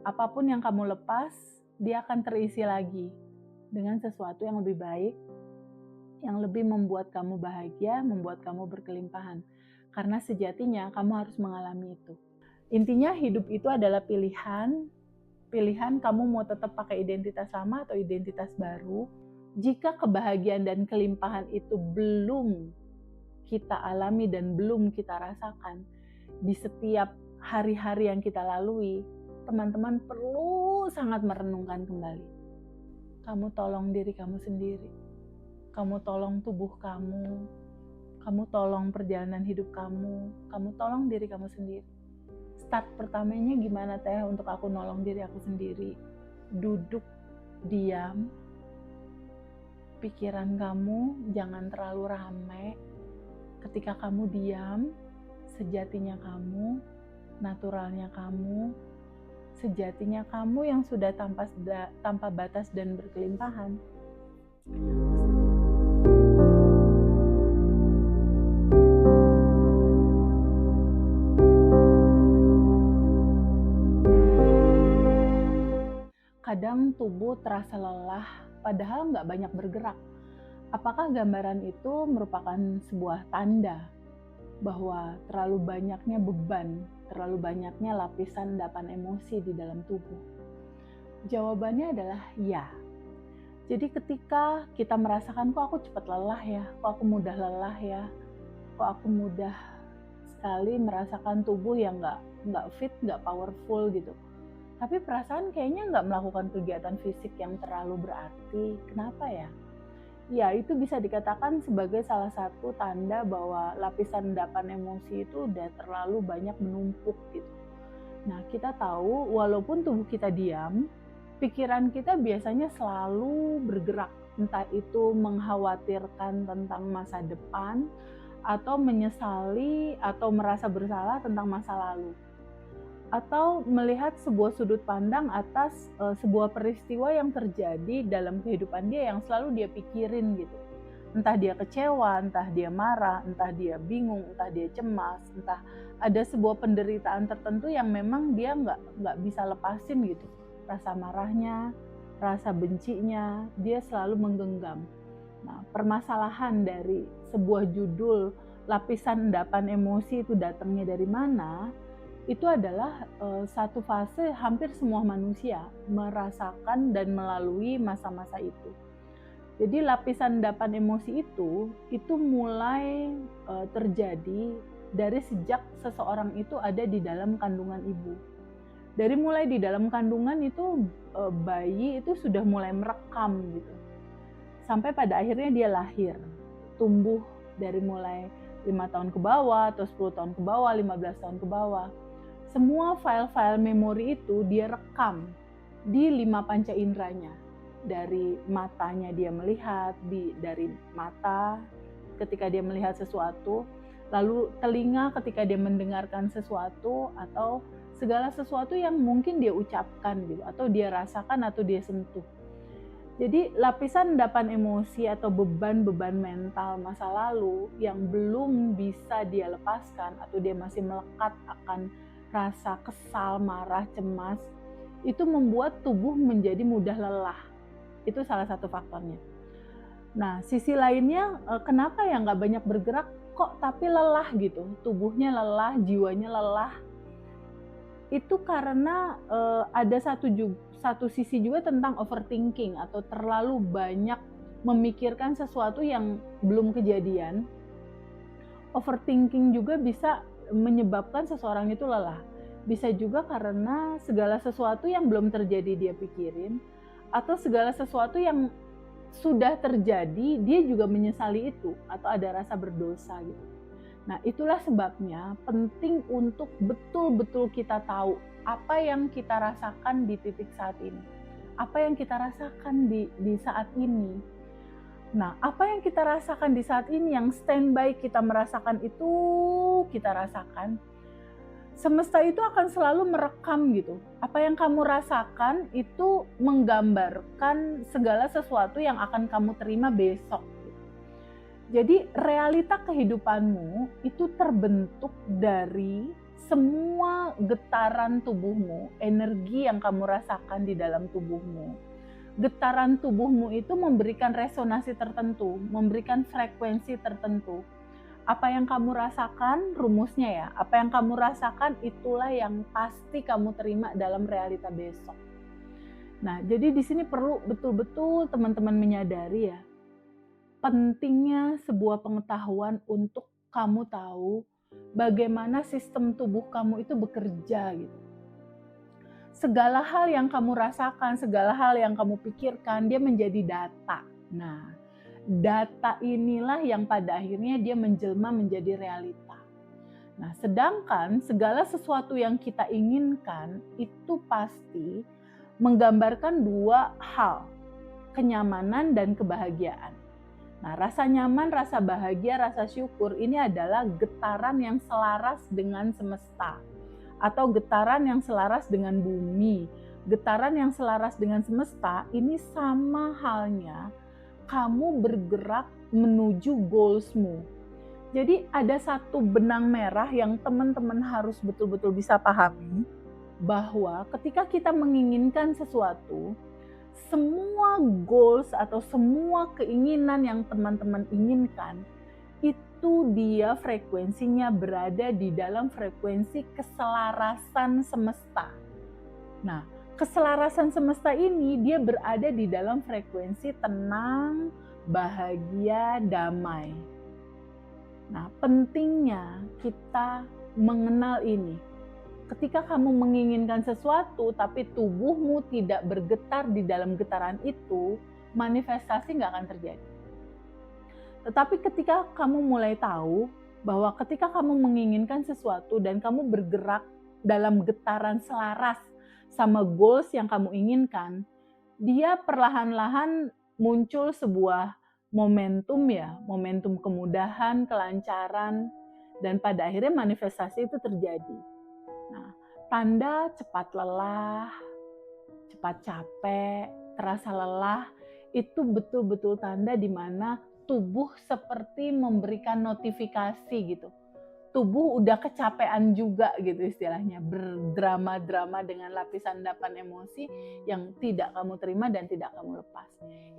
apapun yang kamu lepas, dia akan terisi lagi dengan sesuatu yang lebih baik, yang lebih membuat kamu bahagia, membuat kamu berkelimpahan. Karena sejatinya kamu harus mengalami itu. Intinya hidup itu adalah pilihan kamu mau tetap pakai identitas lama atau identitas baru. Jika kebahagiaan dan kelimpahan itu belum kita alami dan belum kita rasakan di setiap hari-hari yang kita lalui, teman-teman perlu sangat merenungkan kembali. Kamu tolong diri kamu sendiri. Kamu tolong tubuh kamu. Kamu tolong perjalanan hidup kamu. Kamu tolong diri kamu sendiri. Start pertamanya gimana teh untuk aku nolong diri aku sendiri? Duduk, diam. Pikiran kamu jangan terlalu ramai. Ketika kamu diam, sejatinya kamu, naturalnya kamu, sejatinya kamu yang sudah tanpa batas dan berkelimpahan. Kadang tubuh terasa lelah, padahal nggak banyak bergerak. Apakah gambaran itu merupakan sebuah tanda bahwa terlalu banyaknya beban, terlalu banyaknya lapisan endapan emosi di dalam tubuh? Jawabannya adalah ya. Jadi ketika kita merasakan kok aku cepat lelah ya, kok aku mudah lelah ya, kok aku mudah sekali merasakan tubuh yang nggak fit, nggak powerful gitu. Tapi perasaan kayaknya nggak melakukan kegiatan fisik yang terlalu berarti. Kenapa ya? Ya, itu bisa dikatakan sebagai salah satu tanda bahwa lapisan endapan emosi itu udah terlalu banyak menumpuk gitu. Nah, kita tahu walaupun tubuh kita diam, pikiran kita biasanya selalu bergerak. Entah itu mengkhawatirkan tentang masa depan, atau menyesali atau merasa bersalah tentang masa lalu. Atau melihat sebuah sudut pandang atas sebuah peristiwa yang terjadi dalam kehidupan dia yang selalu dia pikirin gitu. Entah dia kecewa, entah dia marah, entah dia bingung, entah dia cemas, entah ada sebuah penderitaan tertentu yang memang dia nggak bisa lepasin gitu. Rasa marahnya, rasa bencinya, dia selalu menggenggam. Nah, permasalahan dari sebuah judul lapisan endapan emosi itu datangnya dari mana? Itu adalah satu fase hampir semua manusia merasakan dan melalui masa-masa itu. Jadi lapisan endapan emosi itu mulai terjadi dari sejak seseorang itu ada di dalam kandungan ibu. Dari mulai di dalam kandungan itu bayi itu sudah mulai merekam gitu. Sampai pada akhirnya dia lahir, tumbuh dari mulai 5 tahun ke bawah, atau 10 tahun ke bawah, 15 tahun ke bawah. Semua file-file memori itu dia rekam di 5 panca inderanya. Dari matanya dia melihat, dari mata ketika dia melihat sesuatu, lalu telinga ketika dia mendengarkan sesuatu, atau segala sesuatu yang mungkin dia ucapkan gitu, atau dia rasakan atau dia sentuh. Jadi lapisan endapan emosi atau beban-beban mental masa lalu yang belum bisa dia lepaskan atau dia masih melekat akan rasa kesal, marah, cemas, itu membuat tubuh menjadi mudah lelah. Itu salah satu faktornya. Nah, sisi lainnya kenapa ya nggak banyak bergerak kok tapi lelah gitu, tubuhnya lelah, jiwanya lelah. Itu karena ada satu sisi juga tentang overthinking atau terlalu banyak memikirkan sesuatu yang belum kejadian. Overthinking juga bisa menyebabkan seseorang itu lelah. Bisa juga karena segala sesuatu yang belum terjadi dia pikirin, atau segala sesuatu yang sudah terjadi dia juga menyesali itu, atau ada rasa berdosa gitu. Nah, itulah sebabnya penting untuk betul-betul kita tahu apa yang kita rasakan di titik saat ini. Apa yang kita rasakan di saat ini. Nah, apa yang kita rasakan di saat ini, yang standby kita merasakan itu kita rasakan. Semesta itu akan selalu merekam gitu. Apa yang kamu rasakan itu menggambarkan segala sesuatu yang akan kamu terima besok. Jadi realita kehidupanmu itu terbentuk dari semua getaran tubuhmu, energi yang kamu rasakan di dalam tubuhmu, getaran tubuhmu itu memberikan resonansi tertentu, memberikan frekuensi tertentu. Apa yang kamu rasakan, rumusnya ya, apa yang kamu rasakan itulah yang pasti kamu terima dalam realita besok. Nah, jadi di sini perlu betul-betul teman-teman menyadari ya, pentingnya sebuah pengetahuan untuk kamu tahu bagaimana sistem tubuh kamu itu bekerja gitu. Segala hal yang kamu rasakan, segala hal yang kamu pikirkan, dia menjadi data. Nah, data inilah yang pada akhirnya dia menjelma menjadi realita. Nah, sedangkan segala sesuatu yang kita inginkan itu pasti menggambarkan dua hal, kenyamanan dan kebahagiaan. Nah, rasa nyaman, rasa bahagia, rasa syukur ini adalah getaran yang selaras dengan semesta atau getaran yang selaras dengan bumi. Getaran yang selaras dengan semesta ini sama halnya kamu bergerak menuju goalsmu. Jadi ada satu benang merah yang teman-teman harus betul-betul bisa pahami, bahwa ketika kita menginginkan sesuatu, semua goals atau semua keinginan yang teman-teman inginkan, itu dia frekuensinya berada di dalam frekuensi keselarasan semesta. Nah, keselarasan semesta ini dia berada di dalam frekuensi tenang, bahagia, damai. Nah, pentingnya kita mengenal ini. Ketika kamu menginginkan sesuatu tapi tubuhmu tidak bergetar di dalam getaran itu, manifestasi nggak akan terjadi. Tetapi ketika kamu mulai tahu bahwa ketika kamu menginginkan sesuatu dan kamu bergerak dalam getaran selaras sama goals yang kamu inginkan, dia perlahan-lahan muncul sebuah momentum ya, momentum kemudahan, kelancaran, dan pada akhirnya manifestasi itu terjadi. Nah, tanda cepat lelah, cepat capek, terasa lelah, itu betul-betul tanda di mana tubuh seperti memberikan notifikasi gitu. Tubuh udah kecapean juga gitu istilahnya, berdrama-drama dengan lapisan endapan emosi yang tidak kamu terima dan tidak kamu lepas.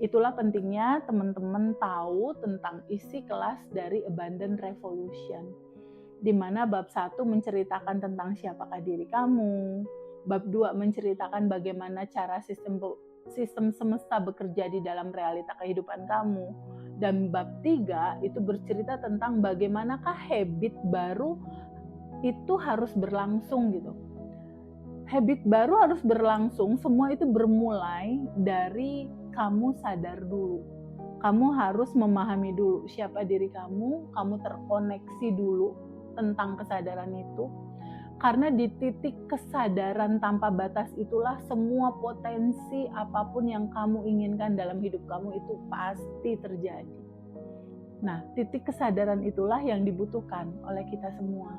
Itulah pentingnya teman-teman tahu tentang isi kelas dari Abundant Revolution, di mana bab 1 menceritakan tentang siapakah diri kamu, bab 2 menceritakan bagaimana cara sistem semesta bekerja di dalam realita kehidupan kamu, dan bab 3 itu bercerita tentang bagaimanakah habit baru itu harus berlangsung gitu. Habit baru harus berlangsung, semua itu bermulai dari kamu sadar dulu. Kamu harus memahami dulu siapa diri kamu terkoneksi dulu tentang kesadaran itu, karena di titik kesadaran tanpa batas itulah semua potensi apapun yang kamu inginkan dalam hidup kamu itu pasti terjadi. Nah, titik kesadaran itulah yang dibutuhkan oleh kita semua,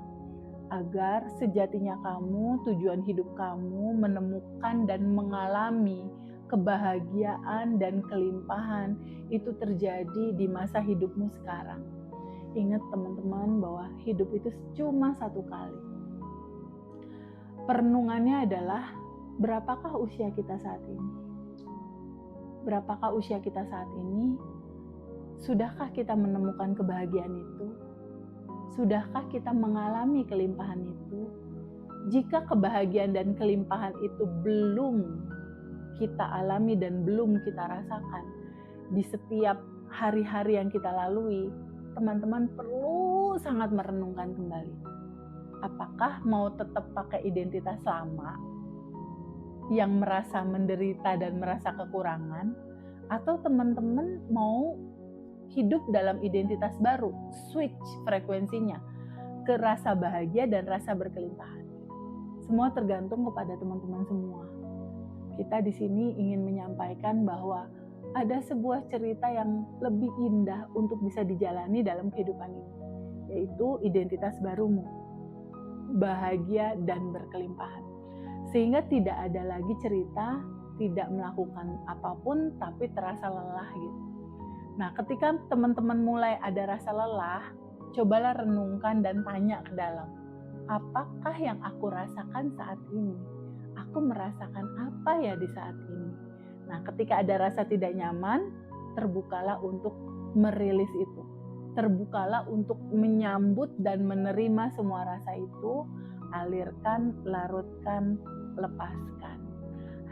agar sejatinya kamu, tujuan hidup kamu menemukan dan mengalami kebahagiaan dan kelimpahan itu terjadi di masa hidupmu sekarang. Ingat teman-teman bahwa hidup itu cuma satu kali. Perenungannya adalah berapakah usia kita saat ini? Berapakah usia kita saat ini? Sudahkah kita menemukan kebahagiaan itu? Sudahkah kita mengalami kelimpahan itu? Jika kebahagiaan dan kelimpahan itu belum kita alami dan belum kita rasakan di setiap hari-hari yang kita lalui, teman-teman perlu sangat merenungkan kembali. Apakah mau tetap pakai identitas lama yang merasa menderita dan merasa kekurangan, atau teman-teman mau hidup dalam identitas baru, switch frekuensinya ke rasa bahagia dan rasa berkelimpahan. Semua tergantung kepada teman-teman semua. Kita di sini ingin menyampaikan bahwa ada sebuah cerita yang lebih indah untuk bisa dijalani dalam kehidupan ini, yaitu identitas barumu, bahagia dan berkelimpahan. Sehingga tidak ada lagi cerita tidak melakukan apapun tapi terasa lelah gitu. Nah, ketika teman-teman mulai ada rasa lelah, cobalah renungkan dan tanya ke dalam. apakah yang aku rasakan saat ini? Aku merasakan apa ya di saat ini? Nah, ketika ada rasa tidak nyaman, terbukalah untuk merilis itu. Terbukalah untuk menyambut dan menerima semua rasa itu, alirkan, larutkan, lepaskan.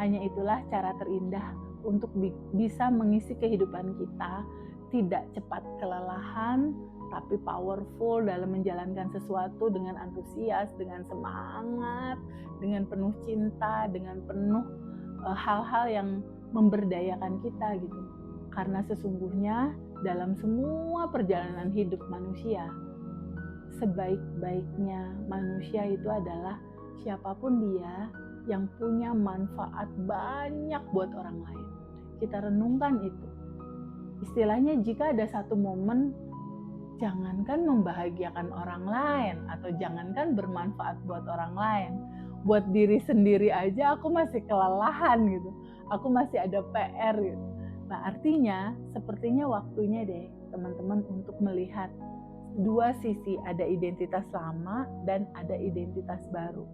Hanya itulah cara terindah untuk bisa mengisi kehidupan kita, tidak cepat kelelahan, tapi powerful dalam menjalankan sesuatu dengan antusias, dengan semangat, dengan penuh cinta, dengan penuh hal-hal yang memberdayakan kita gitu. Karena sesungguhnya dalam semua perjalanan hidup manusia, sebaik-baiknya manusia itu adalah siapapun dia yang punya manfaat banyak buat orang lain. Kita renungkan itu. Istilahnya jika ada satu momen, jangankan membahagiakan orang lain atau jangankan bermanfaat buat orang lain, buat diri sendiri aja aku masih kelelahan gitu. Aku masih ada PR gitu. Nah, artinya sepertinya waktunya deh teman-teman untuk melihat dua sisi, ada identitas lama dan ada identitas baru.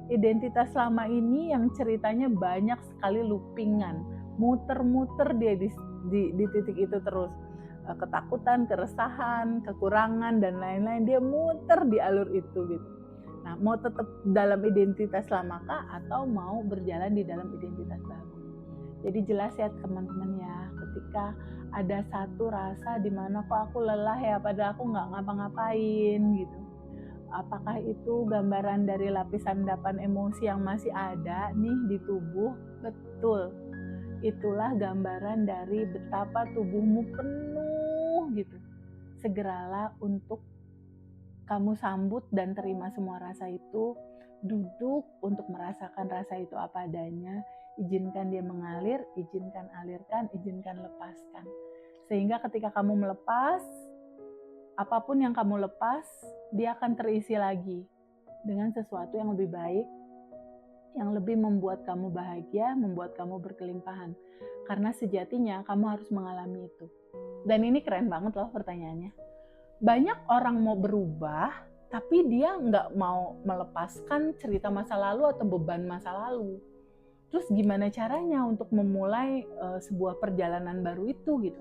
Identitas lama ini yang ceritanya banyak sekali loopingan, muter-muter dia di titik itu terus. Ketakutan, keresahan, kekurangan dan lain-lain, dia muter di alur itu gitu. Nah, mau tetap dalam identitas lama kah atau mau berjalan di dalam identitas baru? Jadi jelas ya teman-teman ya, ketika ada satu rasa di mana kok aku lelah ya, padahal aku nggak ngapa-ngapain gitu. Apakah itu gambaran dari lapisan endapan emosi yang masih ada nih di tubuh? Betul. Itulah gambaran dari betapa tubuhmu penuh gitu. Segeralah untuk kamu sambut dan terima semua rasa itu. Duduk untuk merasakan rasa itu apa adanya. Izinkan dia mengalir, izinkan alirkan, izinkan lepaskan. Sehingga ketika kamu melepas, apapun yang kamu lepas, dia akan terisi lagi dengan sesuatu yang lebih baik, yang lebih membuat kamu bahagia, membuat kamu berkelimpahan. Karena sejatinya kamu harus mengalami itu. Dan ini keren banget loh pertanyaannya. Banyak orang mau berubah, tapi dia nggak mau melepaskan cerita masa lalu atau beban masa lalu. Terus gimana caranya untuk memulai sebuah perjalanan baru itu gitu?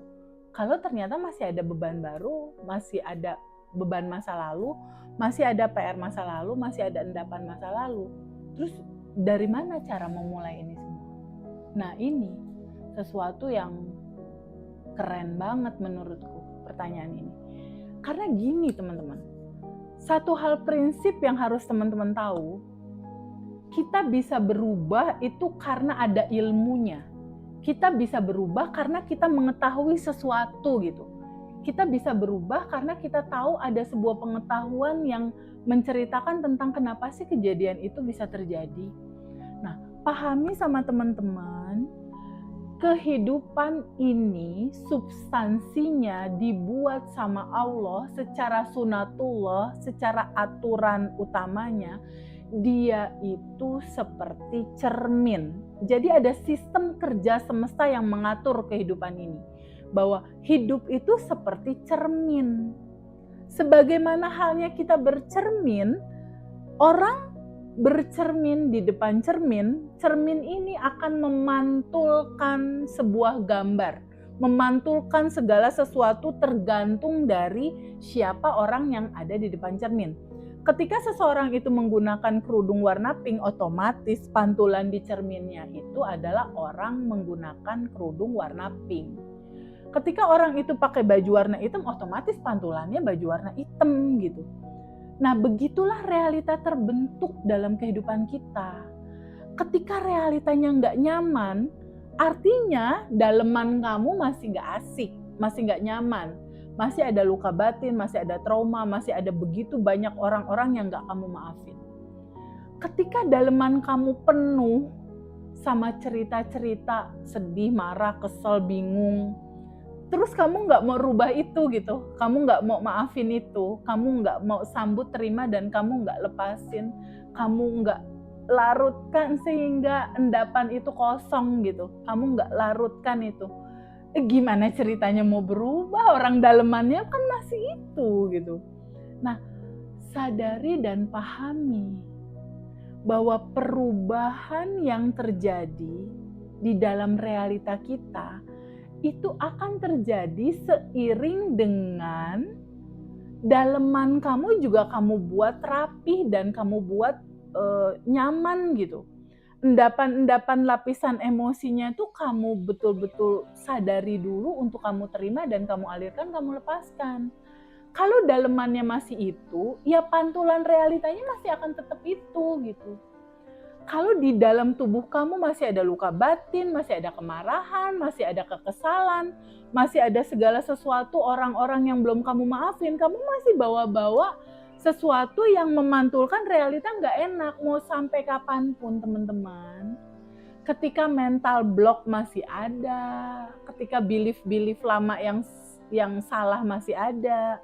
Kalau ternyata masih ada beban baru, masih ada beban masa lalu, masih ada PR masa lalu, masih ada endapan masa lalu. Terus dari mana cara memulai ini semua? Nah, ini sesuatu yang keren banget menurutku pertanyaan ini. Karena gini teman-teman, satu hal prinsip yang harus teman-teman tahu, kita bisa berubah itu karena ada ilmunya. Kita bisa berubah karena kita mengetahui sesuatu gitu. Kita bisa berubah karena kita tahu ada sebuah pengetahuan yang menceritakan tentang kenapa sih kejadian itu bisa terjadi. Nah, pahami sama teman-teman, kehidupan ini substansinya dibuat sama Allah secara sunatullah, secara aturan utamanya. Dia itu seperti cermin. Jadi ada sistem kerja semesta yang mengatur kehidupan ini. Bahwa hidup itu seperti cermin. Sebagaimana halnya kita bercermin, orang bercermin di depan cermin, cermin ini akan memantulkan sebuah gambar. Memantulkan segala sesuatu tergantung dari siapa orang yang ada di depan cermin. Ketika seseorang itu menggunakan kerudung warna pink, otomatis pantulan di cerminnya itu adalah orang menggunakan kerudung warna pink. Ketika orang itu pakai baju warna hitam, otomatis pantulannya baju warna hitam gitu. Nah, begitulah realita terbentuk dalam kehidupan kita. Ketika realitanya nggak nyaman, artinya daleman kamu masih nggak asik, masih nggak nyaman. Masih ada luka batin, masih ada trauma, masih ada begitu banyak orang-orang yang gak kamu maafin. Ketika daleman kamu penuh sama cerita-cerita sedih, marah, kesel, bingung, terus kamu gak mau rubah itu gitu, kamu gak mau maafin itu, kamu gak mau sambut terima dan kamu gak lepasin, kamu gak larutkan sehingga endapan itu kosong gitu, kamu gak larutkan itu. Gimana ceritanya mau berubah, orang dalemannya kan masih itu gitu. Nah, sadari dan pahami bahwa perubahan yang terjadi di dalam realita kita itu akan terjadi seiring dengan daleman kamu juga kamu buat rapih dan kamu buat nyaman gitu. Endapan-endapan lapisan emosinya itu kamu betul-betul sadari dulu untuk kamu terima dan kamu alirkan, kamu lepaskan. Kalau dalemannya masih itu, ya pantulan realitanya masih akan tetap itu gitu. Kalau di dalam tubuh kamu masih ada luka batin, masih ada kemarahan, masih ada kekesalan, masih ada segala sesuatu orang-orang yang belum kamu maafin, kamu masih bawa-bawa sesuatu yang memantulkan realita nggak enak. Mau sampai kapanpun teman-teman, ketika mental block masih ada, ketika belief lama yang salah masih ada,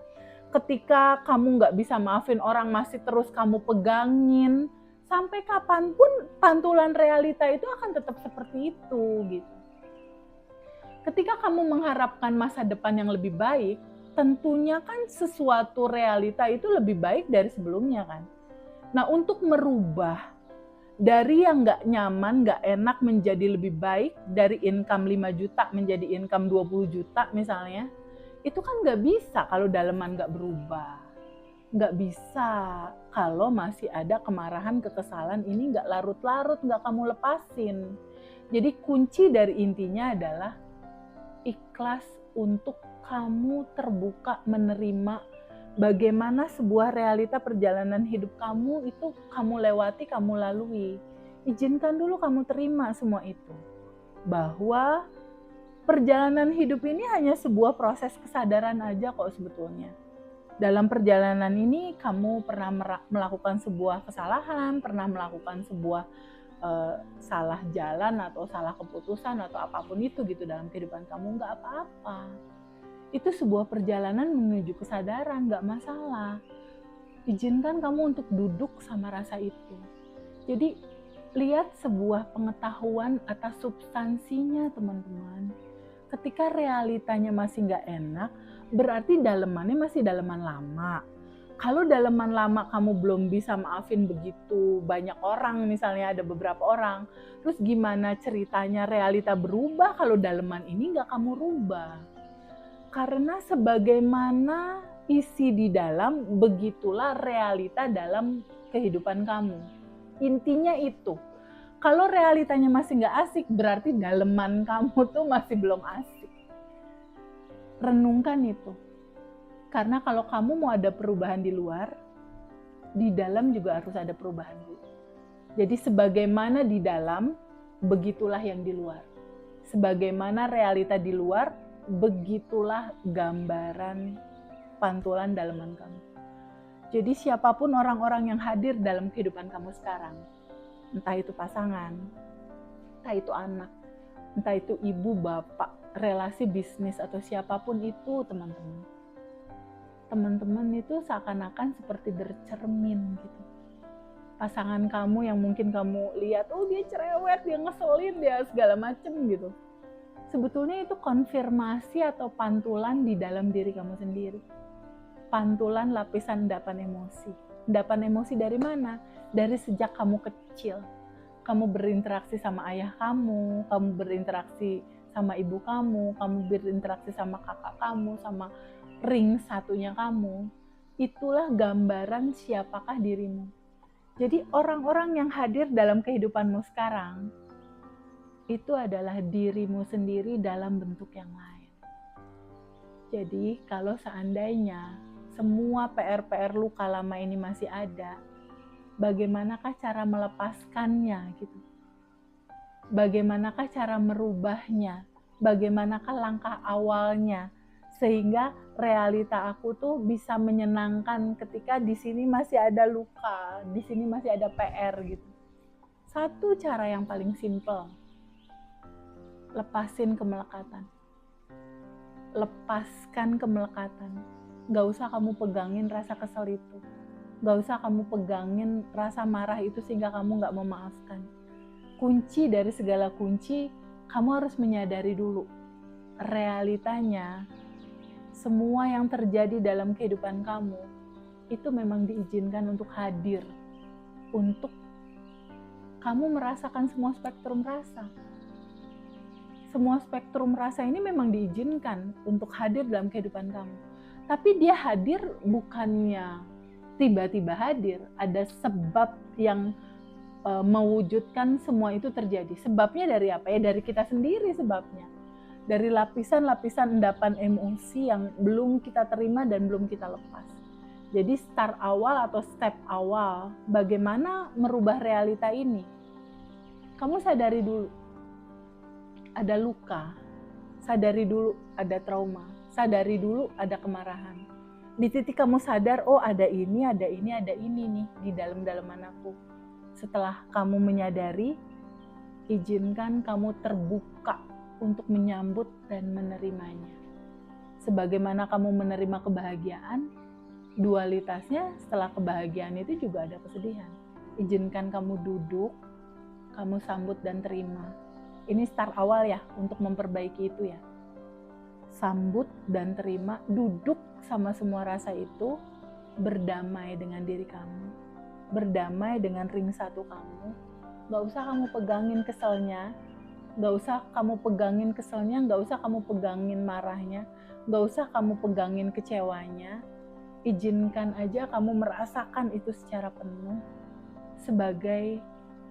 ketika kamu nggak bisa maafin orang masih terus kamu pegangin, sampai kapanpun pantulan realita itu akan tetap seperti itu gitu. Ketika kamu mengharapkan masa depan yang lebih baik, tentunya kan sesuatu realita itu lebih baik dari sebelumnya kan. Nah, untuk merubah dari yang nggak nyaman, nggak enak menjadi lebih baik, dari income 5 juta menjadi income 20 juta misalnya, itu kan nggak bisa kalau daleman nggak berubah. Nggak bisa kalau masih ada kemarahan, kekesalan ini nggak larut-larut, nggak kamu lepasin. Jadi kunci dari intinya adalah ikhlas untuk kamu terbuka menerima bagaimana sebuah realita perjalanan hidup kamu itu kamu lewati, kamu lalui. Izinkan dulu kamu terima semua itu. Bahwa perjalanan hidup ini hanya sebuah proses kesadaran aja kok sebetulnya. Dalam perjalanan ini kamu pernah melakukan sebuah kesalahan, pernah melakukan sebuah salah jalan atau salah keputusan atau apapun itu gitu dalam kehidupan kamu, nggak apa-apa. Itu sebuah perjalanan menuju kesadaran, nggak masalah. Izinkan kamu untuk duduk sama rasa itu. Jadi lihat sebuah pengetahuan atas substansinya teman-teman. Ketika realitanya masih nggak enak, berarti dalemannya masih daleman lama. Kalau daleman lama kamu belum bisa maafin begitu banyak orang, misalnya ada beberapa orang, terus gimana ceritanya realita berubah kalau daleman ini nggak kamu rubah? Karena sebagaimana isi di dalam, begitulah realita dalam kehidupan kamu. Intinya itu. Kalau realitanya masih nggak asik, berarti daleman kamu tuh masih belum asik. Renungkan itu. Karena kalau kamu mau ada perubahan di luar, di dalam juga harus ada perubahan dulu. Jadi sebagaimana di dalam, begitulah yang di luar. Sebagaimana realita di luar, begitulah gambaran pantulan daleman kamu. Jadi siapapun orang-orang yang hadir dalam kehidupan kamu sekarang, entah itu pasangan, entah itu anak, entah itu ibu, bapak, relasi bisnis atau siapapun itu teman-teman. Teman-teman itu seakan-akan seperti bercermin gitu. Pasangan kamu yang mungkin kamu lihat, oh dia cerewet, dia ngeselin, dia segala macem gitu. Sebetulnya itu konfirmasi atau pantulan di dalam diri kamu sendiri. Pantulan lapisan endapan emosi. Endapan emosi dari mana? Dari sejak kamu kecil. Kamu berinteraksi sama ayah kamu berinteraksi sama ibu kamu berinteraksi sama kakak kamu, sama ring satunya kamu. Itulah gambaran siapakah dirimu. Jadi orang-orang yang hadir dalam kehidupanmu sekarang, itu adalah dirimu sendiri dalam bentuk yang lain. Jadi kalau seandainya semua PR-PR luka lama ini masih ada, bagaimanakah cara melepaskannya gitu? Bagaimanakah cara merubahnya? Bagaimanakah langkah awalnya? Sehingga realita aku tuh bisa menyenangkan ketika di sini masih ada luka, di sini masih ada PR gitu. Satu cara yang paling simpel, lepasin kemelekatan. Lepaskan kemelekatan. Gak usah kamu pegangin rasa kesel itu. Gak usah kamu pegangin rasa marah itu sehingga kamu gak memaafkan. Kunci dari segala kunci, kamu harus menyadari dulu. Realitanya, semua yang terjadi dalam kehidupan kamu, itu memang diizinkan untuk hadir, untuk kamu merasakan semua spektrum rasa. Semua spektrum rasa ini memang diizinkan untuk hadir dalam kehidupan kamu. Tapi dia hadir bukannya tiba-tiba hadir, ada sebab yang mewujudkan semua itu terjadi. Sebabnya dari apa? Ya dari kita sendiri sebabnya. Dari lapisan-lapisan endapan emosi yang belum kita terima dan belum kita lepas. Jadi start awal atau step awal bagaimana merubah realita ini. Kamu sadari dulu ada luka, sadari dulu ada trauma, sadari dulu ada kemarahan. Di titik kamu sadar, oh ada ini nih di dalam-dalaman aku. Setelah kamu menyadari, izinkan kamu terbuka untuk menyambut dan menerimanya. Sebagaimana kamu menerima kebahagiaan, dualitasnya setelah kebahagiaan itu juga ada kesedihan. Izinkan kamu duduk, kamu sambut dan terima. Ini start awal ya untuk memperbaiki itu ya. Sambut dan terima, duduk sama semua rasa itu, berdamai dengan diri kamu, berdamai dengan ring satu kamu. Gak usah kamu pegangin keselnya, gak usah kamu pegangin marahnya, gak usah kamu pegangin kecewanya. Izinkan aja kamu merasakan itu secara penuh. Sebagai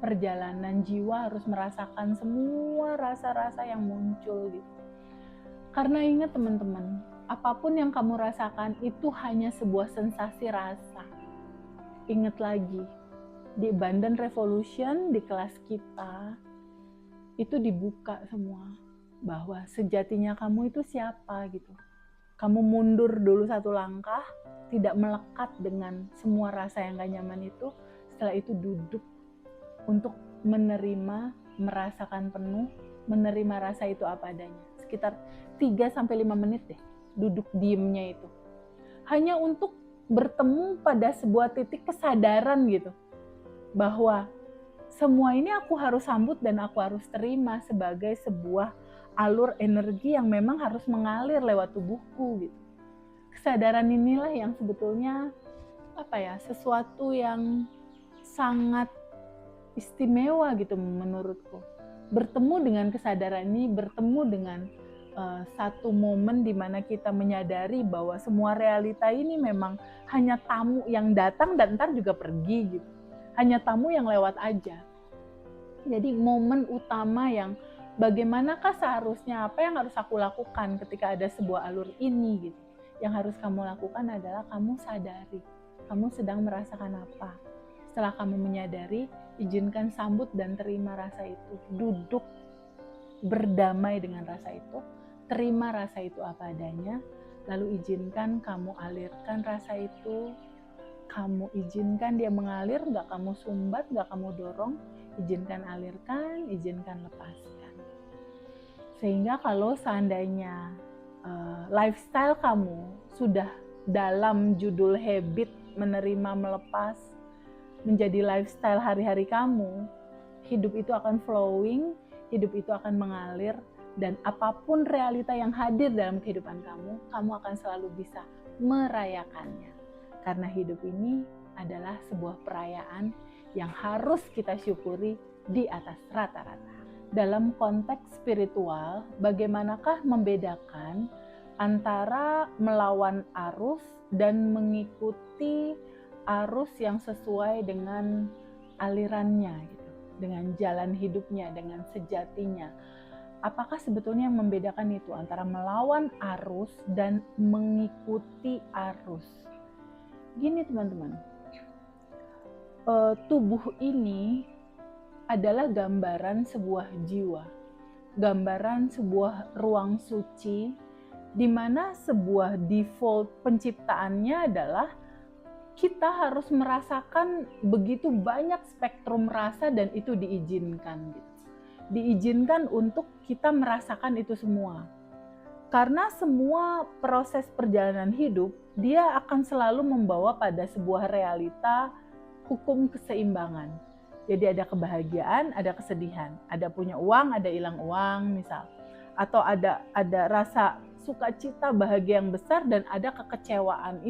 perjalanan jiwa harus merasakan semua rasa-rasa yang muncul gitu. Karena ingat teman-teman, apapun yang kamu rasakan itu hanya sebuah sensasi rasa. Ingat lagi, di Abundant Revolution, di kelas kita, itu dibuka semua. Bahwa sejatinya kamu itu siapa gitu. Kamu mundur dulu satu langkah, tidak melekat dengan semua rasa yang gak nyaman itu. Setelah itu duduk untuk menerima, merasakan penuh, menerima rasa itu apa adanya. Sekitar 3-5 menit deh, duduk diemnya itu. Hanya untuk bertemu pada sebuah titik kesadaran gitu. Bahwa semua ini aku harus sambut dan aku harus terima sebagai sebuah alur energi yang memang harus mengalir lewat tubuhku gitu. Kesadaran inilah yang sebetulnya sesuatu yang sangat istimewa gitu menurutku. Bertemu dengan kesadaran ini, bertemu dengan satu momen di mana kita menyadari bahwa semua realita ini memang hanya tamu yang datang dan ntar juga pergi gitu. Hanya tamu yang lewat aja. Jadi momen utama yang bagaimanakah seharusnya, apa yang harus aku lakukan ketika ada sebuah alur ini gitu. Yang harus kamu lakukan adalah kamu sadari, kamu sedang merasakan apa. Setelah kamu menyadari, izinkan sambut dan terima rasa itu. Duduk berdamai dengan rasa itu, terima rasa itu apa adanya, lalu izinkan kamu alirkan rasa itu. Kamu izinkan dia mengalir, gak kamu sumbat, gak kamu dorong, izinkan alirkan, izinkan lepaskan. Sehingga kalau seandainya lifestyle kamu sudah dalam judul habit menerima melepas, menjadi lifestyle hari-hari kamu, hidup itu akan flowing, hidup itu akan mengalir, dan apapun realita yang hadir dalam kehidupan kamu, kamu akan selalu bisa merayakannya. Karena hidup ini adalah sebuah perayaan yang harus kita syukuri di atas rata-rata. Dalam konteks spiritual, bagaimanakah membedakan antara melawan arus dan mengikuti arus yang sesuai dengan alirannya gitu, dengan jalan hidupnya, dengan sejatinya. Apakah sebetulnya yang membedakan itu antara melawan arus dan mengikuti arus? Gini teman-teman, tubuh ini adalah gambaran sebuah jiwa, gambaran sebuah ruang suci, di mana sebuah default penciptaannya adalah kita harus merasakan begitu banyak spektrum rasa dan itu diizinkan gitu. Diizinkan untuk kita merasakan itu semua. Karena semua proses perjalanan hidup, dia akan selalu membawa pada sebuah realita hukum keseimbangan. Jadi ada kebahagiaan, ada kesedihan. Ada punya uang, ada hilang uang misal. Atau ada rasa sukacita, bahagia yang besar, dan ada kekecewaan.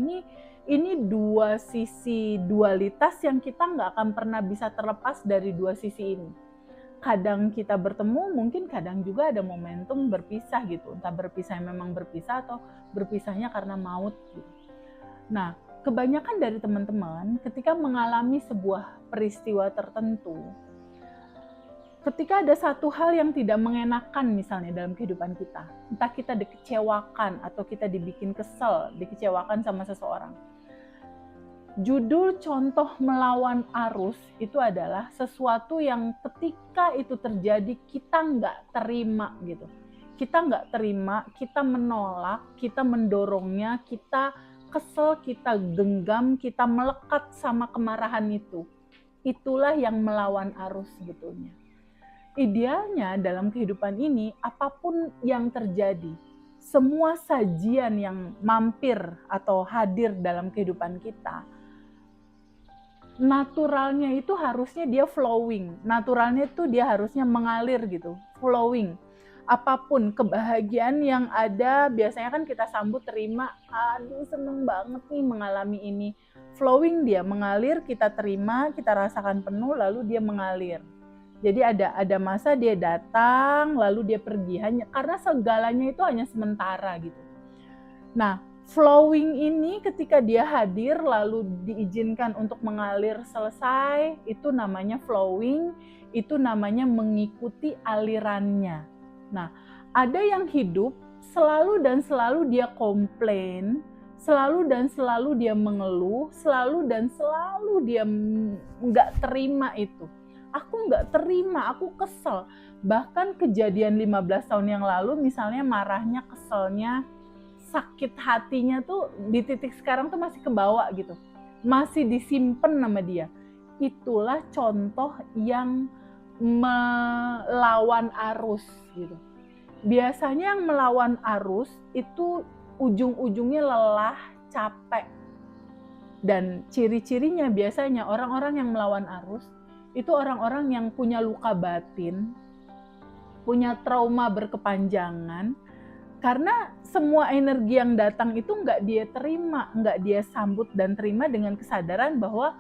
Ini dua sisi dualitas yang kita nggak akan pernah bisa terlepas dari dua sisi ini. Kadang kita bertemu, mungkin kadang juga ada momentum berpisah gitu. Entah berpisah memang berpisah atau berpisahnya karena maut gitu. Nah, kebanyakan dari teman-teman ketika mengalami sebuah peristiwa tertentu, ketika ada satu hal yang tidak mengenakan misalnya dalam kehidupan kita, entah kita dikecewakan atau kita dibikin kesel, dikecewakan sama seseorang. Judul contoh melawan arus itu adalah sesuatu yang ketika itu terjadi kita nggak terima gitu. Kita nggak terima, kita menolak, kita mendorongnya, kita kesel, kita genggam, kita melekat sama kemarahan itu. Itulah yang melawan arus sebetulnya. Idealnya dalam kehidupan ini, apapun yang terjadi, semua sajian yang mampir atau hadir dalam kehidupan kita, naturalnya itu harusnya dia flowing. Naturalnya itu dia harusnya mengalir gitu, flowing. Apapun kebahagiaan yang ada, biasanya kan kita sambut terima, aduh seneng banget nih mengalami ini. Flowing dia mengalir, kita terima, kita rasakan penuh, lalu dia mengalir. Jadi ada masa dia datang, lalu dia pergi, hanya karena segalanya itu hanya sementara gitu. Nah, flowing ini ketika dia hadir lalu diizinkan untuk mengalir selesai, itu namanya flowing, itu namanya mengikuti alirannya. Nah, ada yang hidup selalu dan selalu dia komplain, selalu dan selalu dia mengeluh, selalu dan selalu dia nggak terima itu. Aku nggak terima, aku kesel. Bahkan kejadian 15 tahun yang lalu misalnya marahnya, keselnya, sakit hatinya tuh di titik sekarang tuh masih kebawa gitu. Masih disimpan sama dia. Itulah contoh yang melawan arus gitu. Biasanya yang melawan arus itu ujung-ujungnya lelah, capek. Dan ciri-cirinya biasanya orang-orang yang melawan arus itu orang-orang yang punya luka batin, punya trauma berkepanjangan, karena semua energi yang datang itu nggak dia terima, nggak dia sambut dan terima dengan kesadaran bahwa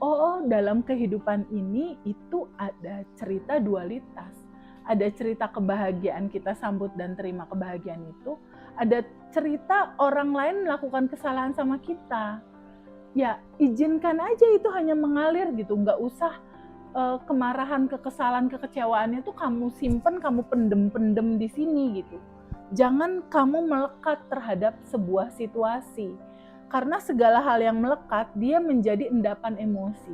oh dalam kehidupan ini itu ada cerita dualitas, ada cerita kebahagiaan kita sambut dan terima kebahagiaan itu, ada cerita orang lain melakukan kesalahan sama kita. Ya izinkan aja itu hanya mengalir gitu, nggak usah kemarahan, kekesalan, kekecewaannya tuh kamu simpen, kamu pendem di sini gitu. Jangan kamu melekat terhadap sebuah situasi. Karena segala hal yang melekat, dia menjadi endapan emosi.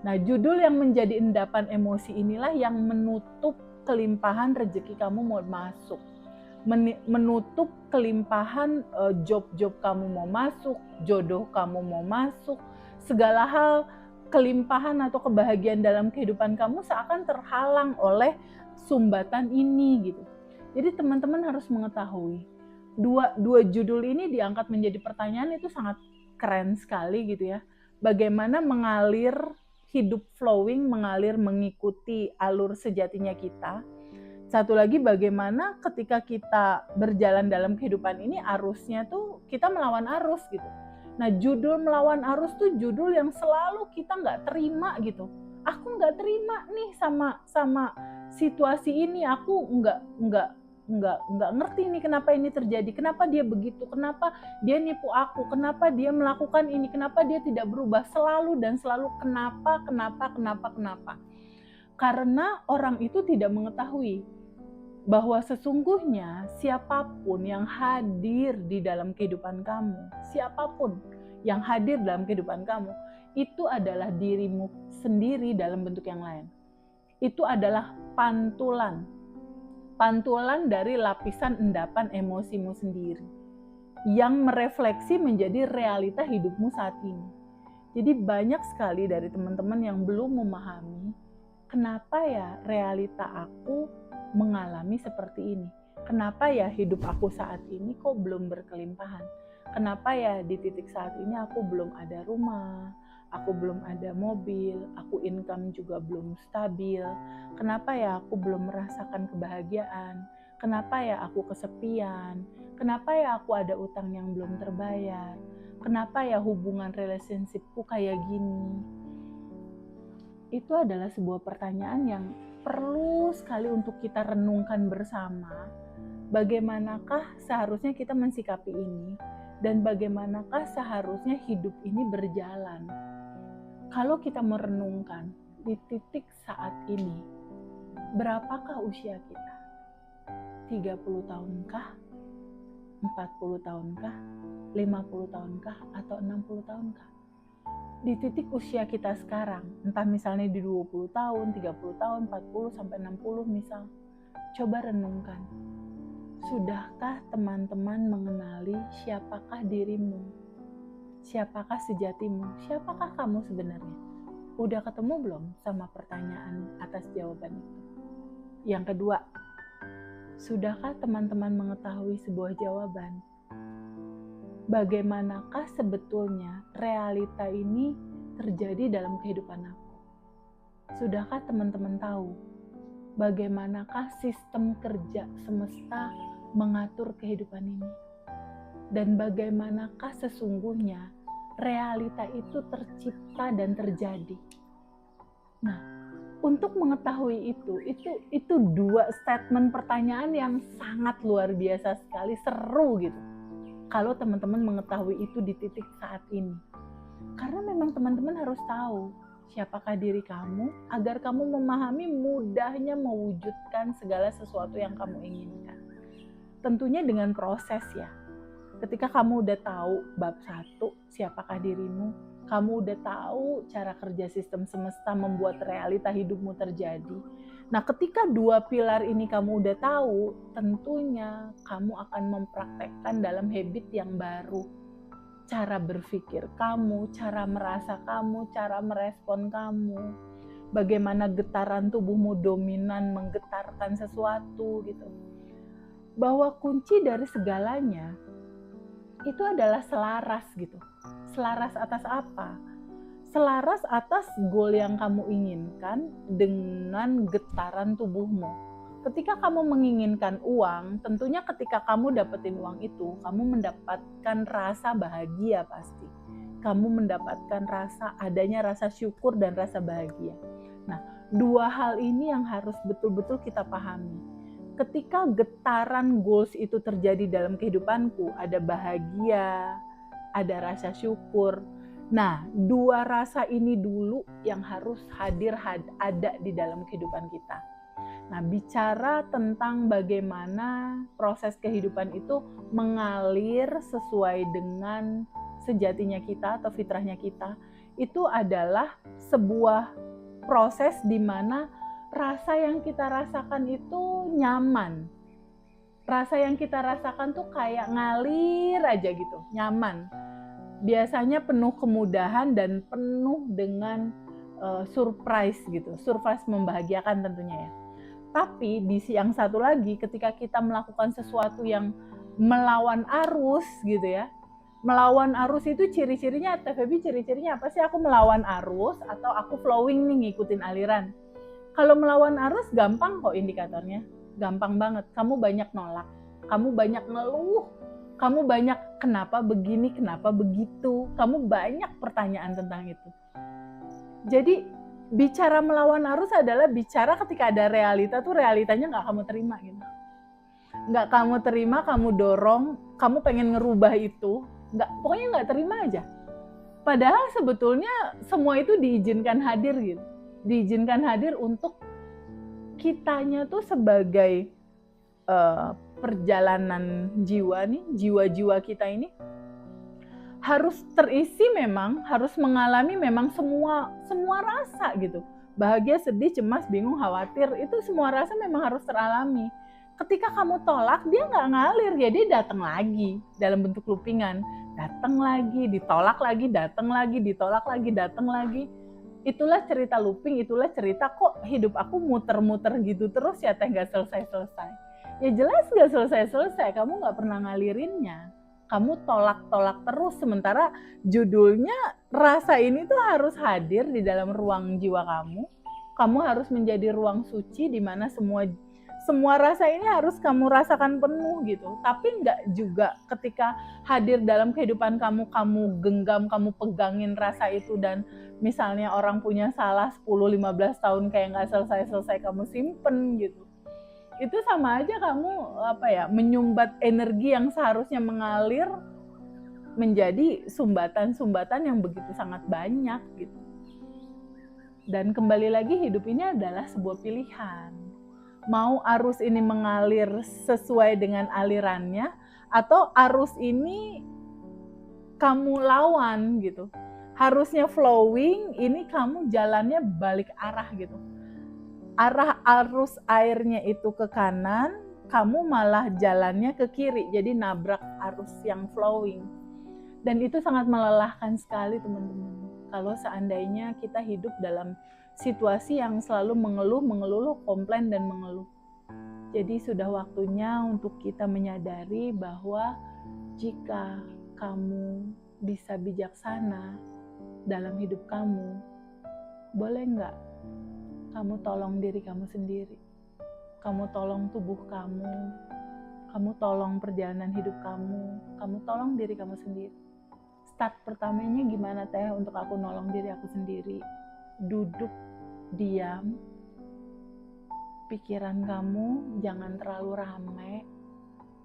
Nah, judul yang menjadi endapan emosi inilah yang menutup kelimpahan rezeki kamu mau masuk. Menutup kelimpahan job-job kamu mau masuk, jodoh kamu mau masuk, segala hal kelimpahan atau kebahagiaan dalam kehidupan kamu seakan terhalang oleh sumbatan ini gitu. Jadi teman-teman harus mengetahui dua judul ini diangkat menjadi pertanyaan itu sangat keren sekali gitu ya. Bagaimana mengalir hidup flowing, mengalir mengikuti alur sejatinya kita. Satu lagi bagaimana ketika kita berjalan dalam kehidupan ini arusnya tuh kita melawan arus gitu. Nah judul melawan arus tuh judul yang selalu kita nggak terima gitu. Aku nggak terima nih sama situasi ini. Aku nggak ngerti nih kenapa ini terjadi. Kenapa dia begitu? Kenapa dia nipu aku? Kenapa dia melakukan ini? Kenapa dia tidak berubah? Selalu dan selalu kenapa? Karena orang itu tidak mengetahui bahwa sesungguhnya siapapun yang hadir di dalam kehidupan kamu, siapapun yang hadir dalam kehidupan kamu, itu adalah dirimu sendiri dalam bentuk yang lain. Itu adalah pantulan dari lapisan endapan emosimu sendiri yang merefleksi menjadi realita hidupmu saat ini. Jadi banyak sekali dari teman-teman yang belum memahami kenapa ya realita aku mengalami seperti ini. Kenapa ya hidup aku saat ini kok belum berkelimpahan? Kenapa ya di titik saat ini aku belum ada rumah, aku belum ada mobil, aku income juga belum stabil. Kenapa ya aku belum merasakan kebahagiaan? Kenapa ya aku kesepian? Kenapa ya aku ada utang yang belum terbayar? Kenapa ya hubungan relationshipku kayak gini? Itu adalah sebuah pertanyaan yang perlu sekali untuk kita renungkan bersama. Bagaimanakah seharusnya kita mensikapi ini? Dan bagaimanakah seharusnya hidup ini berjalan? Kalau kita merenungkan di titik saat ini, berapakah usia kita? 30 tahunkah? 40 tahunkah? 50 tahunkah? Atau 60 tahunkah? Di titik usia kita sekarang, entah misalnya di 20 tahun, 30 tahun, 40 sampai 60 misal, coba renungkan. Sudahkah teman-teman mengenali siapakah dirimu? Siapakah sejatimu? Siapakah kamu sebenarnya? Udah ketemu belum sama pertanyaan atas jawaban itu? Yang kedua, sudahkah teman-teman mengetahui sebuah jawaban? Bagaimanakah sebetulnya realita ini terjadi dalam kehidupan aku? Sudahkah teman-teman tahu bagaimanakah sistem kerja semesta mengatur kehidupan ini? Dan bagaimanakah sesungguhnya realita itu tercipta dan terjadi? Nah, untuk mengetahui itu dua statement pertanyaan yang sangat luar biasa sekali, seru gitu. Kalau teman-teman mengetahui itu di titik saat ini. Karena memang teman-teman harus tahu siapakah diri kamu agar kamu memahami mudahnya mewujudkan segala sesuatu yang kamu inginkan. Tentunya dengan proses ya. Ketika kamu udah tahu bab 1, siapakah dirimu, kamu udah tahu cara kerja sistem semesta membuat realita hidupmu terjadi. Nah, ketika 2 pilar ini kamu udah tahu, tentunya kamu akan mempraktekkan dalam habit yang baru. Cara berpikir kamu, cara merasa kamu, cara merespon kamu. Bagaimana getaran tubuhmu dominan menggetarkan sesuatu gitu. Bahwa kunci dari segalanya itu adalah selaras gitu. Selaras atas apa? Selaras atas goal yang kamu inginkan dengan getaran tubuhmu. Ketika kamu menginginkan uang, tentunya ketika kamu dapetin uang itu, kamu mendapatkan rasa bahagia pasti. Kamu mendapatkan adanya rasa syukur dan rasa bahagia. Nah, 2 hal ini yang harus betul-betul kita pahami. Ketika getaran goals itu terjadi dalam kehidupanku, ada bahagia, ada rasa syukur. Nah, 2 rasa ini dulu yang harus ada di dalam kehidupan kita. Nah, bicara tentang bagaimana proses kehidupan itu mengalir sesuai dengan sejatinya kita atau fitrahnya kita, itu adalah sebuah proses di mana rasa yang kita rasakan itu nyaman. Rasa yang kita rasakan tuh kayak ngalir aja gitu, nyaman. Biasanya penuh kemudahan dan penuh dengan surprise gitu. Surprise membahagiakan tentunya ya. Tapi di yang satu lagi, ketika kita melakukan sesuatu yang melawan arus gitu ya. Melawan arus itu ciri-cirinya, TVB ciri-cirinya apa sih? Aku melawan arus atau aku flowing nih ngikutin aliran. Kalau melawan arus gampang kok indikatornya, gampang banget. Kamu banyak nolak, kamu banyak ngeluh, kamu banyak kenapa begini, kenapa begitu. Kamu banyak pertanyaan tentang itu. Jadi bicara melawan arus adalah bicara ketika ada realita tuh realitanya nggak kamu terima gitu. Nggak kamu terima, kamu dorong, kamu pengen ngerubah itu, pokoknya nggak terima aja. Padahal sebetulnya semua itu diizinkan hadir gitu. Diizinkan hadir untuk kitanya tuh sebagai perjalanan jiwa nih, jiwa-jiwa kita ini harus terisi memang, harus mengalami memang semua rasa gitu. Bahagia, sedih, cemas, bingung, khawatir, itu semua rasa memang harus teralami. Ketika kamu tolak, dia nggak ngalir, ya dia datang lagi dalam bentuk loopingan. Datang lagi, ditolak lagi, datang lagi, ditolak lagi, datang lagi. Itulah cerita looping, itulah cerita kok hidup aku muter-muter gitu terus ya teh gak selesai-selesai. Ya jelas gak selesai-selesai, kamu gak pernah ngalirinnya. Kamu tolak-tolak terus, sementara judulnya rasa ini tuh harus hadir di dalam ruang jiwa kamu. Kamu harus menjadi ruang suci di mana semua rasa ini harus kamu rasakan penuh gitu. Tapi nggak juga ketika hadir dalam kehidupan kamu, kamu genggam, kamu pegangin rasa itu, dan misalnya orang punya salah 10-15 tahun kayak nggak selesai-selesai kamu simpen gitu. Itu sama aja kamu menyumbat energi yang seharusnya mengalir menjadi sumbatan-sumbatan yang begitu sangat banyak gitu. Dan kembali lagi, hidup ini adalah sebuah pilihan. Mau arus ini mengalir sesuai dengan alirannya, atau arus ini kamu lawan gitu. Harusnya flowing, ini kamu jalannya balik arah gitu. Arah arus airnya itu ke kanan, kamu malah jalannya ke kiri, jadi nabrak arus yang flowing. Dan itu sangat melelahkan sekali teman-teman. Kalau seandainya kita hidup dalam situasi yang selalu mengeluh, komplain dan mengeluh. Jadi sudah waktunya untuk kita menyadari bahwa jika kamu bisa bijaksana dalam hidup kamu, boleh nggak kamu tolong diri kamu sendiri? Kamu tolong tubuh kamu tolong perjalanan hidup kamu tolong diri kamu sendiri. Start pertamanya gimana teh untuk aku nolong diri aku sendiri? Duduk, diam, pikiran kamu jangan terlalu ramai.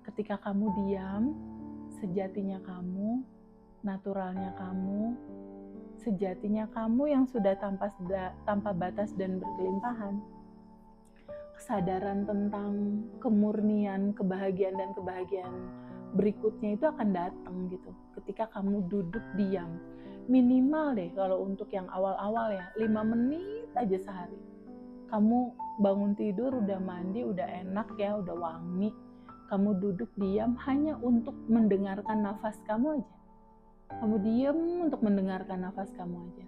Ketika kamu diam, sejatinya kamu, naturalnya kamu, sejatinya kamu yang sudah tanpa batas dan berkelimpahan. Kesadaran tentang kemurnian, kebahagiaan dan kebahagiaan berikutnya itu akan datang gitu. Ketika kamu duduk diam, minimal deh kalau untuk yang awal-awal ya, 5 menit aja sehari. Kamu bangun tidur udah mandi, udah enak ya, udah wangi. Kamu duduk diam hanya untuk mendengarkan nafas kamu aja. Kamu diam untuk mendengarkan nafas kamu aja.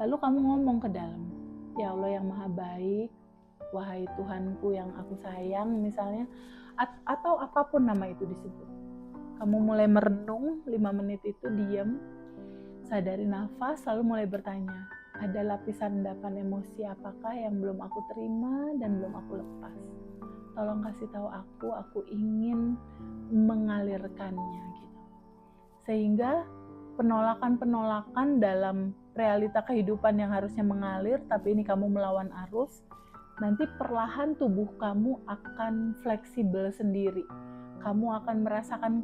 Lalu kamu ngomong ke dalam, ya Allah yang maha baik, wahai Tuhanku yang aku sayang misalnya, atau apapun nama itu disebut. Kamu mulai merenung 5 menit itu, diam, sadari nafas, lalu mulai bertanya, ada lapisan endapan emosi apakah yang belum aku terima dan belum aku lepas? Tolong kasih tahu aku ingin mengalirkannya gitu. Sehingga penolakan-penolakan dalam realita kehidupan yang harusnya mengalir, tapi ini kamu melawan arus, nanti perlahan tubuh kamu akan fleksibel sendiri. Kamu akan merasakan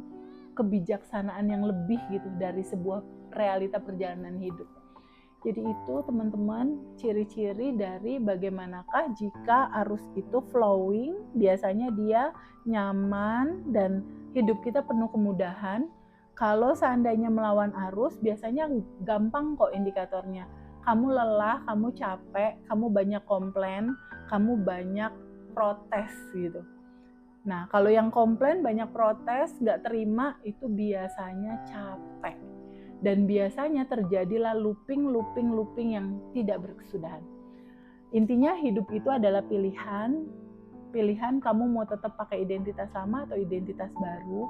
kebijaksanaan yang lebih gitu dari sebuah realita perjalanan hidup. Jadi itu teman-teman, ciri-ciri dari bagaimanakah jika arus itu flowing, biasanya dia nyaman dan hidup kita penuh kemudahan. Kalau seandainya melawan arus, biasanya gampang kok indikatornya. Kamu lelah, kamu capek, kamu banyak komplain, kamu banyak protes gitu. Nah, kalau yang komplain, banyak protes, nggak terima, itu biasanya capek. Dan biasanya terjadilah looping yang tidak berkesudahan. Intinya hidup itu adalah pilihan. Pilihan kamu mau tetap pakai identitas lama atau identitas baru.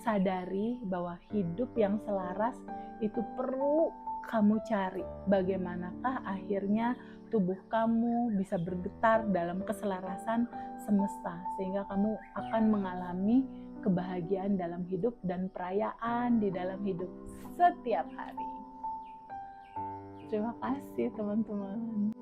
Sadari bahwa hidup yang selaras itu perlu kamu cari. Bagaimanakah akhirnya tubuh kamu bisa bergetar dalam keselarasan semesta, sehingga kamu akan mengalami kebahagiaan dalam hidup dan perayaan di dalam hidup setiap hari. Terima kasih teman-teman.